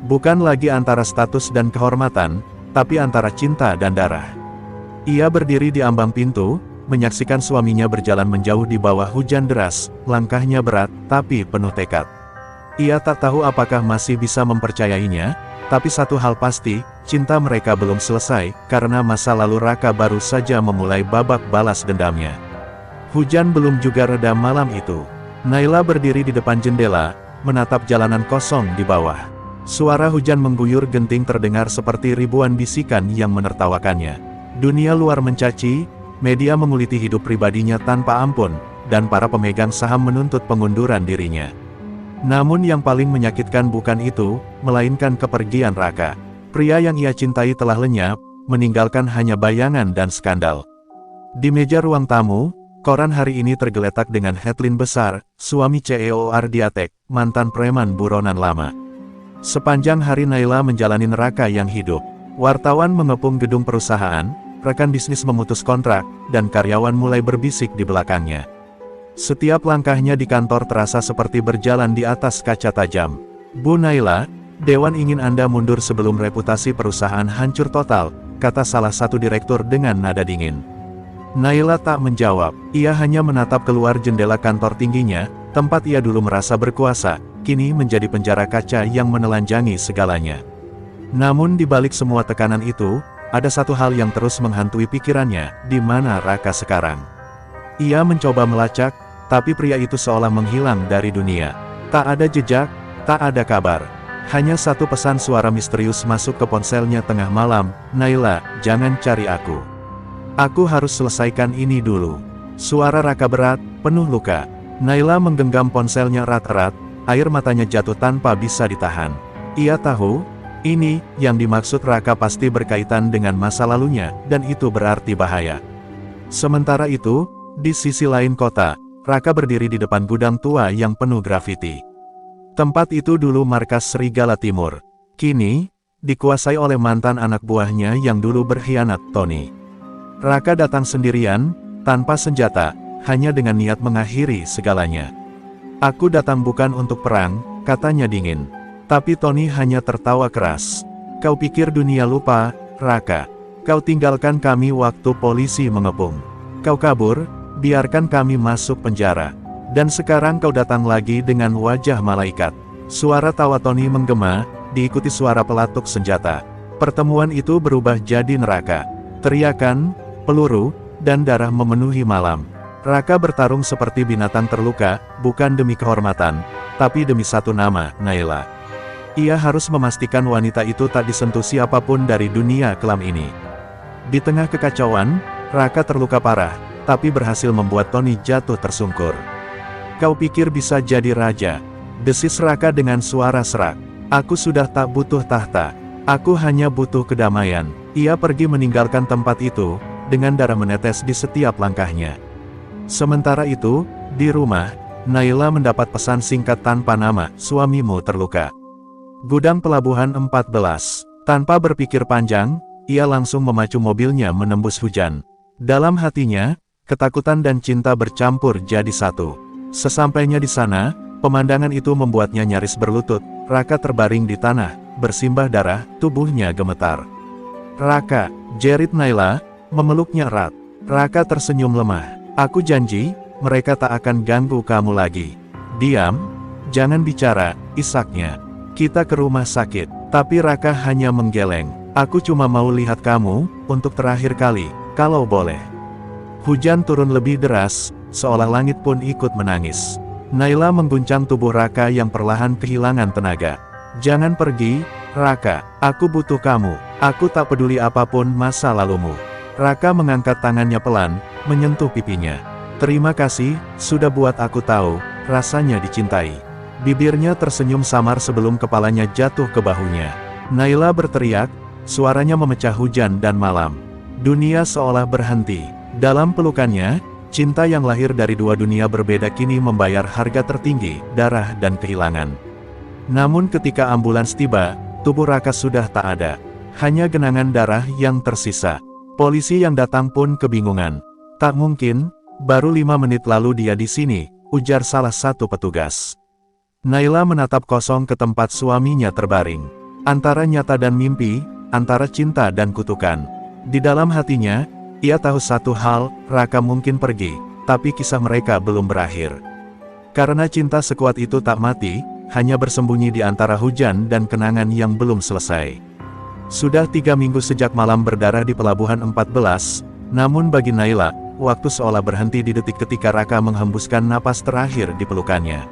Bukan lagi antara status dan kehormatan, tapi antara cinta dan darah. Ia berdiri di ambang pintu, menyaksikan suaminya berjalan menjauh di bawah hujan deras, langkahnya berat, tapi penuh tekad. Ia tak tahu apakah masih bisa mempercayainya, tapi satu hal pasti, cinta mereka belum selesai, karena masa lalu Raka baru saja memulai babak balas dendamnya. Hujan belum juga reda malam itu. Naila berdiri di depan jendela, menatap jalanan kosong di bawah. Suara hujan mengguyur genting terdengar seperti ribuan bisikan yang menertawakannya. Dunia luar mencaci, media menguliti hidup pribadinya tanpa ampun, dan para pemegang saham menuntut pengunduran dirinya. Namun yang paling menyakitkan bukan itu, melainkan kepergian Raka. Pria yang ia cintai telah lenyap, meninggalkan hanya bayangan dan skandal. Di meja ruang tamu, koran hari ini tergeletak dengan headline besar, "Suami CEO Ardiatek, mantan preman buronan lama." Sepanjang hari Naila menjalani neraka yang hidup. Wartawan mengepung gedung perusahaan, rekan bisnis memutus kontrak, dan karyawan mulai berbisik di belakangnya. Setiap langkahnya di kantor terasa seperti berjalan di atas kaca tajam. "Bu Naila, Dewan ingin Anda mundur sebelum reputasi perusahaan hancur total," kata salah satu direktur dengan nada dingin. Naila tak menjawab, ia hanya menatap keluar jendela kantor tingginya, tempat ia dulu merasa berkuasa, kini menjadi penjara kaca yang menelanjangi segalanya. Namun di balik semua tekanan itu, ada satu hal yang terus menghantui pikirannya, di mana Raka sekarang. Ia mencoba melacak, tapi pria itu seolah menghilang dari dunia. Tak ada jejak, tak ada kabar. Hanya satu pesan suara misterius masuk ke ponselnya tengah malam, "Naila, jangan cari aku. Aku harus selesaikan ini dulu." Suara Raka berat, penuh luka. Naila menggenggam ponselnya erat-erat, air matanya jatuh tanpa bisa ditahan. Ia tahu, ini yang dimaksud Raka pasti berkaitan dengan masa lalunya, dan itu berarti bahaya. Sementara itu, di sisi lain kota, Raka berdiri di depan gudang tua yang penuh grafiti. Tempat itu dulu markas Serigala Timur. Kini, dikuasai oleh mantan anak buahnya yang dulu berkhianat, Tony. Raka datang sendirian, tanpa senjata, hanya dengan niat mengakhiri segalanya. "Aku datang bukan untuk perang," katanya dingin. Tapi Tony hanya tertawa keras. "Kau pikir dunia lupa, Raka? Kau tinggalkan kami waktu polisi mengepung. Kau kabur, biarkan kami masuk penjara. Dan sekarang kau datang lagi dengan wajah malaikat." Suara tawa Tony menggema, diikuti suara pelatuk senjata. Pertemuan itu berubah jadi neraka. Teriakan, peluru, dan darah memenuhi malam. Raka bertarung seperti binatang terluka, bukan demi kehormatan, tapi demi satu nama, Naila. Ia harus memastikan wanita itu tak disentuh siapapun dari dunia kelam ini. Di tengah kekacauan, Raka terluka parah, tapi berhasil membuat Tony jatuh tersungkur. "Kau pikir bisa jadi raja?" desis Raka dengan suara serak. "Aku sudah tak butuh tahta. Aku hanya butuh kedamaian." Ia pergi meninggalkan tempat itu, dengan darah menetes di setiap langkahnya. Sementara itu, di rumah, Naila mendapat pesan singkat tanpa nama, "Suamimu terluka." Gudang Pelabuhan 14. Tanpa berpikir panjang, ia langsung memacu mobilnya menembus hujan. Dalam hatinya, ketakutan dan cinta bercampur jadi satu. Sesampainya di sana, pemandangan itu membuatnya nyaris berlutut. Raka terbaring di tanah, bersimbah darah, tubuhnya gemetar. "Raka," jerit Naila, memeluknya erat. Raka tersenyum lemah. "Aku janji, mereka tak akan ganggu kamu lagi." "Diam, jangan bicara," isaknya. "Kita ke rumah sakit." Tapi Raka hanya menggeleng. "Aku cuma mau lihat kamu, untuk terakhir kali, kalau boleh." Hujan turun lebih deras, seolah langit pun ikut menangis. Naila mengguncang tubuh Raka yang perlahan kehilangan tenaga. "Jangan pergi, Raka, aku butuh kamu. Aku tak peduli apapun masa lalumu." Raka mengangkat tangannya pelan, menyentuh pipinya. "Terima kasih, sudah buat aku tahu, rasanya dicintai." Bibirnya tersenyum samar sebelum kepalanya jatuh ke bahunya. Naila berteriak, suaranya memecah hujan dan malam. Dunia seolah berhenti. Dalam pelukannya, cinta yang lahir dari dua dunia berbeda kini membayar harga tertinggi, darah dan kehilangan. Namun ketika ambulans tiba, tubuh Raka sudah tak ada. Hanya genangan darah yang tersisa. Polisi yang datang pun kebingungan. "Tak mungkin, baru 5 menit lalu dia di sini," ujar salah satu petugas. Naila menatap kosong ke tempat suaminya terbaring. Antara nyata dan mimpi, antara cinta dan kutukan. Di dalam hatinya, ia tahu satu hal, Raka mungkin pergi, tapi kisah mereka belum berakhir. Karena cinta sekuat itu tak mati, hanya bersembunyi di antara hujan dan kenangan yang belum selesai. Sudah 3 minggu sejak malam berdarah di Pelabuhan 14, namun bagi Naila, waktu seolah berhenti di detik ketika Raka menghembuskan napas terakhir di pelukannya.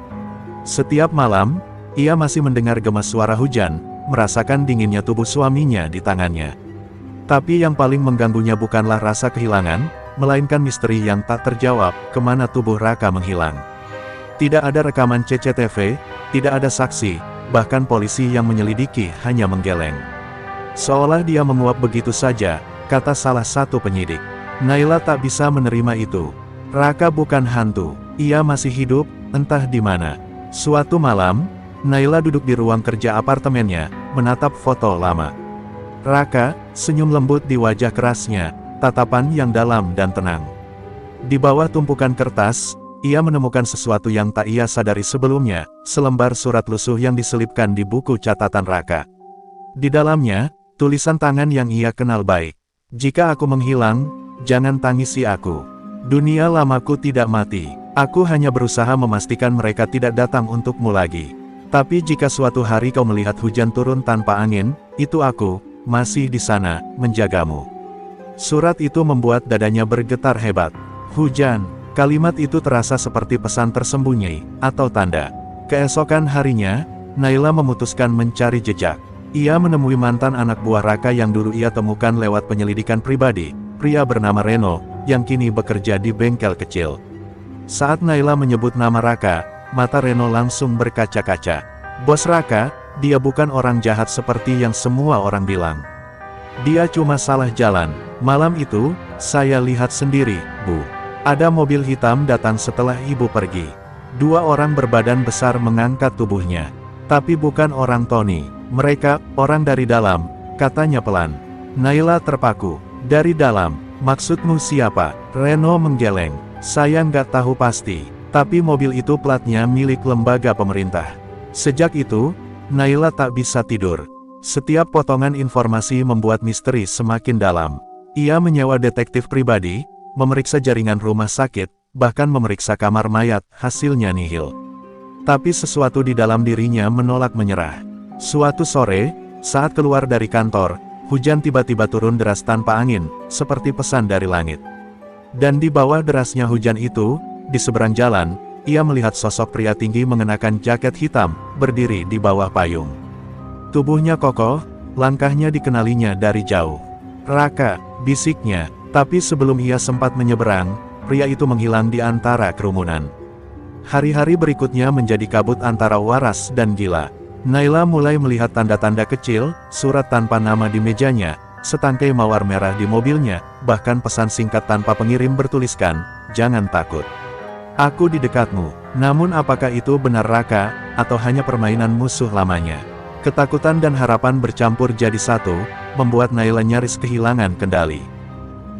Setiap malam, ia masih mendengar gemas suara hujan, merasakan dinginnya tubuh suaminya di tangannya. Tapi yang paling mengganggunya bukanlah rasa kehilangan, melainkan misteri yang tak terjawab, kemana tubuh Raka menghilang. Tidak ada rekaman CCTV, tidak ada saksi, bahkan polisi yang menyelidiki hanya menggeleng. "Seolah dia menguap begitu saja," kata salah satu penyidik. Naila tak bisa menerima itu. Raka bukan hantu, ia masih hidup, entah di mana. Suatu malam, Naila duduk di ruang kerja apartemennya, menatap foto lama. Raka, senyum lembut di wajah kerasnya, tatapan yang dalam dan tenang. Di bawah tumpukan kertas, ia menemukan sesuatu yang tak ia sadari sebelumnya, selembar surat lusuh yang diselipkan di buku catatan Raka. Di dalamnya, tulisan tangan yang ia kenal baik. "Jika aku menghilang, jangan tangisi aku. Dunia lamaku tidak mati. Aku hanya berusaha memastikan mereka tidak datang untukmu lagi. Tapi jika suatu hari kau melihat hujan turun tanpa angin, itu aku, masih di sana, menjagamu." Surat itu membuat dadanya bergetar hebat. Hujan, kalimat itu terasa seperti pesan tersembunyi, atau tanda. Keesokan harinya, Naila memutuskan mencari jejak. Ia menemui mantan anak buah Raka yang dulu ia temukan lewat penyelidikan pribadi, pria bernama Reno, yang kini bekerja di bengkel kecil. Saat Naila menyebut nama Raka, mata Reno langsung berkaca-kaca. "Bos Raka, dia bukan orang jahat seperti yang semua orang bilang. Dia cuma salah jalan. Malam itu, saya lihat sendiri, Bu. Ada mobil hitam datang setelah ibu pergi. 2 orang berbadan besar mengangkat tubuhnya. Tapi bukan orang Tony. Mereka, orang dari dalam," katanya pelan. Naila terpaku. "Dari dalam, maksudmu siapa?" Reno menggeleng. "Saya nggak tahu pasti, tapi mobil itu platnya milik lembaga pemerintah." Sejak itu, Naila tak bisa tidur. Setiap potongan informasi membuat misteri semakin dalam. Ia menyewa detektif pribadi, memeriksa jaringan rumah sakit, bahkan memeriksa kamar mayat, hasilnya nihil. Tapi sesuatu di dalam dirinya menolak menyerah. Suatu sore, saat keluar dari kantor, hujan tiba-tiba turun deras tanpa angin, seperti pesan dari langit. Dan di bawah derasnya hujan itu, di seberang jalan, ia melihat sosok pria tinggi mengenakan jaket hitam, berdiri di bawah payung. Tubuhnya kokoh, langkahnya dikenalinya dari jauh. "Raka," bisiknya, tapi sebelum ia sempat menyeberang, pria itu menghilang di antara kerumunan. Hari-hari berikutnya menjadi kabut antara waras dan gila. Naila mulai melihat tanda-tanda kecil, surat tanpa nama di mejanya, setangkai mawar merah di mobilnya, bahkan pesan singkat tanpa pengirim bertuliskan, "Jangan takut. Aku di dekatmu." Namun apakah itu benar Raka, atau hanya permainan musuh lamanya? Ketakutan dan harapan bercampur jadi satu, membuat Naila nyaris kehilangan kendali.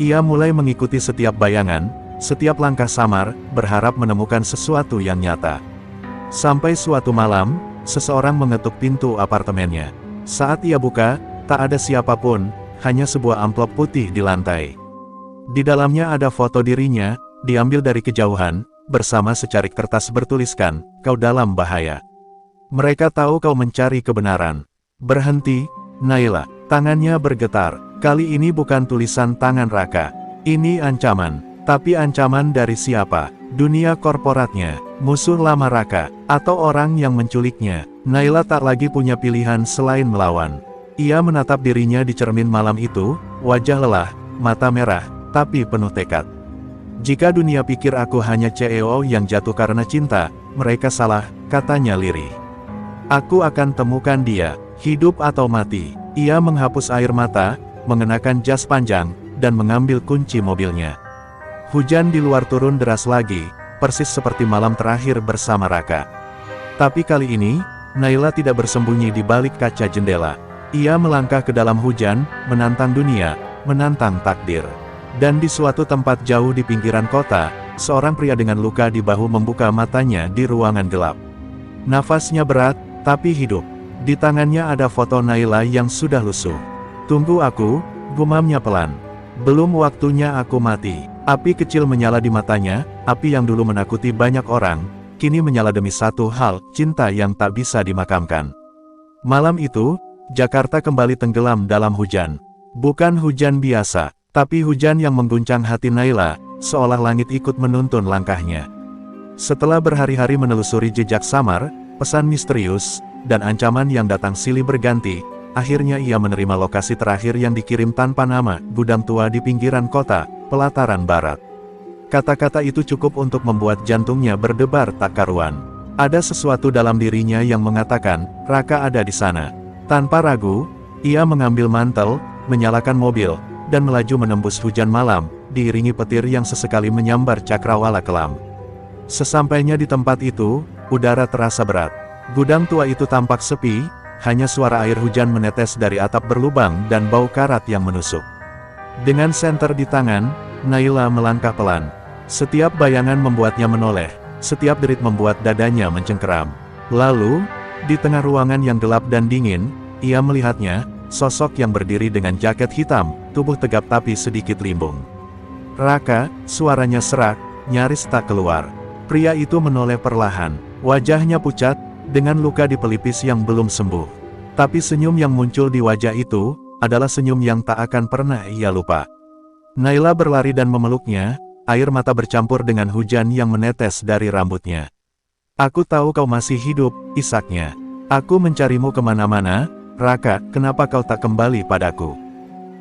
Ia mulai mengikuti setiap bayangan, setiap langkah samar, berharap menemukan sesuatu yang nyata. Sampai suatu malam, seseorang mengetuk pintu apartemennya. Saat ia buka, tak ada siapapun, hanya sebuah amplop putih di lantai. Di dalamnya ada foto dirinya, diambil dari kejauhan, bersama secarik kertas bertuliskan, "Kau dalam bahaya. Mereka tahu kau mencari kebenaran. Berhenti, Naila." Tangannya bergetar. Kali ini bukan tulisan tangan Raka. Ini ancaman. Tapi ancaman dari siapa? Dunia korporatnya, musuh lama Raka, atau orang yang menculiknya? Naila tak lagi punya pilihan selain melawan. Ia menatap dirinya di cermin malam itu, wajah lelah, mata merah, tapi penuh tekad. Jika dunia pikir aku hanya CEO yang jatuh karena cinta, mereka salah, katanya lirih. Aku akan temukan dia, hidup atau mati. Ia menghapus air mata, mengenakan jas panjang, dan mengambil kunci mobilnya. Hujan di luar turun deras lagi, persis seperti malam terakhir bersama Raka. Tapi kali ini, Naila tidak bersembunyi di balik kaca jendela. Ia melangkah ke dalam hujan, menantang dunia, menantang takdir. Dan di suatu tempat jauh di pinggiran kota, seorang pria dengan luka di bahu membuka matanya di ruangan gelap. Nafasnya berat, tapi hidup. Di tangannya ada foto Naila yang sudah lusuh. "Tunggu aku," gumamnya pelan. "Belum waktunya aku mati." Api kecil menyala di matanya, api yang dulu menakuti banyak orang, kini menyala demi satu hal, cinta yang tak bisa dimakamkan. Malam itu, Jakarta kembali tenggelam dalam hujan. Bukan hujan biasa, tapi hujan yang mengguncang hati Naila, seolah langit ikut menuntun langkahnya. Setelah berhari-hari menelusuri jejak samar, pesan misterius, dan ancaman yang datang silih berganti, akhirnya ia menerima lokasi terakhir yang dikirim tanpa nama, gudang tua di pinggiran kota, pelataran barat. Kata-kata itu cukup untuk membuat jantungnya berdebar tak karuan. Ada sesuatu dalam dirinya yang mengatakan, Raka ada di sana. Tanpa ragu, ia mengambil mantel, menyalakan mobil, dan melaju menembus hujan malam, diiringi petir yang sesekali menyambar cakrawala kelam. Sesampainya di tempat itu, udara terasa berat. Gudang tua itu tampak sepi, hanya suara air hujan menetes dari atap berlubang dan bau karat yang menusuk. Dengan senter di tangan, Naila melangkah pelan. Setiap bayangan membuatnya menoleh, setiap derit membuat dadanya mencengkeram. Lalu, di tengah ruangan yang gelap dan dingin, ia melihatnya, sosok yang berdiri dengan jaket hitam, tubuh tegap tapi sedikit limbung. "Raka," suaranya serak, nyaris tak keluar. Pria itu menoleh perlahan, wajahnya pucat, dengan luka di pelipis yang belum sembuh. Tapi senyum yang muncul di wajah itu, adalah senyum yang tak akan pernah ia lupa. Naila berlari dan memeluknya, air mata bercampur dengan hujan yang menetes dari rambutnya. "Aku tahu kau masih hidup," isaknya. "Aku mencarimu kemana-mana, Raka, kenapa kau tak kembali padaku?"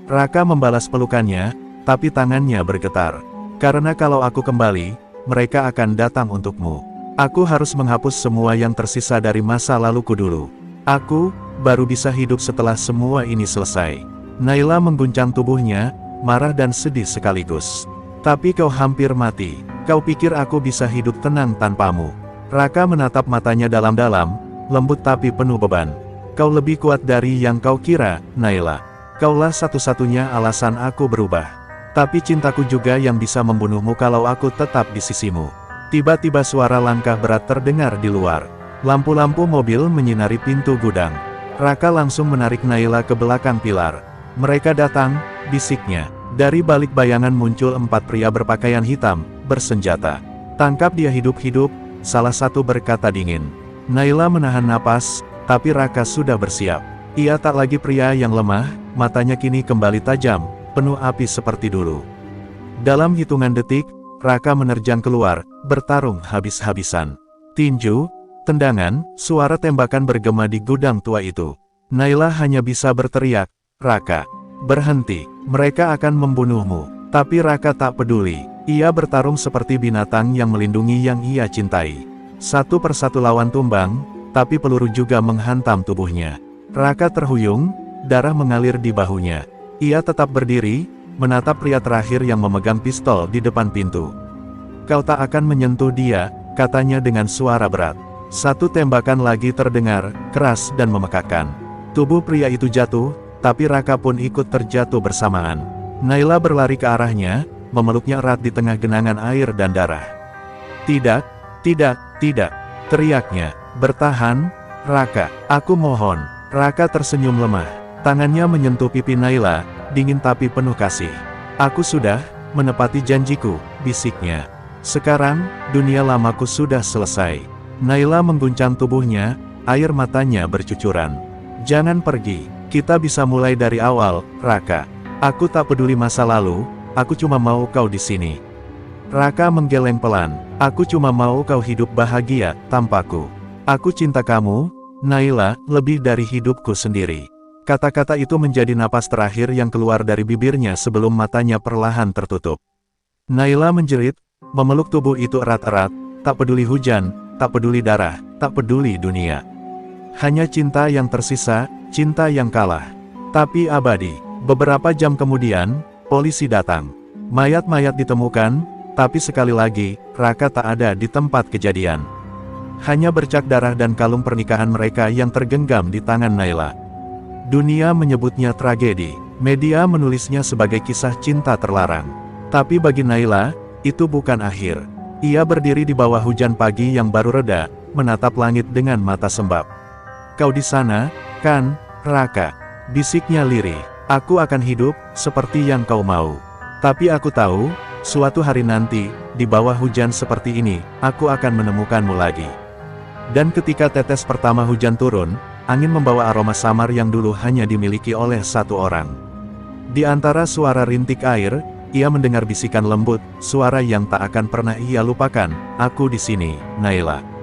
Raka membalas pelukannya, tapi tangannya bergetar. "Karena kalau aku kembali, mereka akan datang untukmu. Aku harus menghapus semua yang tersisa dari masa laluku dulu. Aku baru bisa hidup setelah semua ini selesai." Naila mengguncang tubuhnya, marah dan sedih sekaligus. "Tapi kau hampir mati. Kau pikir aku bisa hidup tenang tanpamu?" Raka menatap matanya dalam-dalam, lembut tapi penuh beban. "Kau lebih kuat dari yang kau kira, Naila. Kaulah satu-satunya alasan aku berubah. Tapi cintaku juga yang bisa membunuhmu kalau aku tetap di sisimu." Tiba-tiba suara langkah berat terdengar di luar. Lampu-lampu mobil menyinari pintu gudang. Raka langsung menarik Naila ke belakang pilar. "Mereka datang," bisiknya. Dari balik bayangan muncul 4 pria berpakaian hitam, bersenjata. "Tangkap dia hidup-hidup," salah satu berkata dingin. Naila menahan napas, tapi Raka sudah bersiap. Ia tak lagi pria yang lemah, matanya kini kembali tajam, penuh api seperti dulu. Dalam hitungan detik, Raka menerjang keluar, bertarung habis-habisan. Tinju, tendangan, suara tembakan bergema di gudang tua itu. Naila hanya bisa berteriak, "Raka, berhenti, mereka akan membunuhmu." Tapi Raka tak peduli. Ia bertarung seperti binatang yang melindungi yang ia cintai. Satu persatu lawan tumbang, tapi peluru juga menghantam tubuhnya. Raka terhuyung, darah mengalir di bahunya. Ia tetap berdiri, menatap pria terakhir yang memegang pistol di depan pintu. "Kau tak akan menyentuh dia," katanya dengan suara berat. Satu tembakan lagi terdengar, keras dan memekakkan. Tubuh pria itu jatuh, tapi Raka pun ikut terjatuh bersamaan. Naila berlari ke arahnya, memeluknya erat di tengah genangan air dan darah. Tidak, tidak, tidak, teriaknya. Bertahan, Raka, aku mohon. Raka tersenyum lemah. Tangannya menyentuh pipi Naila, dingin tapi penuh kasih. Aku sudah menepati janjiku, bisiknya. Sekarang, dunia lamaku sudah selesai. Naila mengguncang tubuhnya, air matanya bercucuran. Jangan pergi, kita bisa mulai dari awal, Raka. Aku tak peduli masa lalu, aku cuma mau kau di sini. Raka menggeleng pelan. Aku cuma mau kau hidup bahagia, tanpaku. Aku cinta kamu, Naila, lebih dari hidupku sendiri. Kata-kata itu menjadi napas terakhir yang keluar dari bibirnya sebelum matanya perlahan tertutup. Naila menjerit, memeluk tubuh itu erat-erat, tak peduli hujan, tak peduli darah, tak peduli dunia. Hanya cinta yang tersisa, cinta yang kalah. Tapi abadi. Beberapa jam kemudian, polisi datang. Mayat-mayat ditemukan, tapi sekali lagi, Raka tak ada di tempat kejadian. Hanya bercak darah dan kalung pernikahan mereka yang tergenggam di tangan Naila. Dunia menyebutnya tragedi, media menulisnya sebagai kisah cinta terlarang. Tapi bagi Naila, itu bukan akhir. Ia berdiri di bawah hujan pagi yang baru reda, menatap langit dengan mata sembab. Kau di sana, kan, Raka? Bisiknya lirih. Aku akan hidup, seperti yang kau mau. Tapi aku tahu, suatu hari nanti, di bawah hujan seperti ini, aku akan menemukanmu lagi. Dan ketika tetes pertama hujan turun, angin membawa aroma samar yang dulu hanya dimiliki oleh satu orang. Di antara suara rintik air, ia mendengar bisikan lembut, suara yang tak akan pernah ia lupakan. Aku di sini, Naila.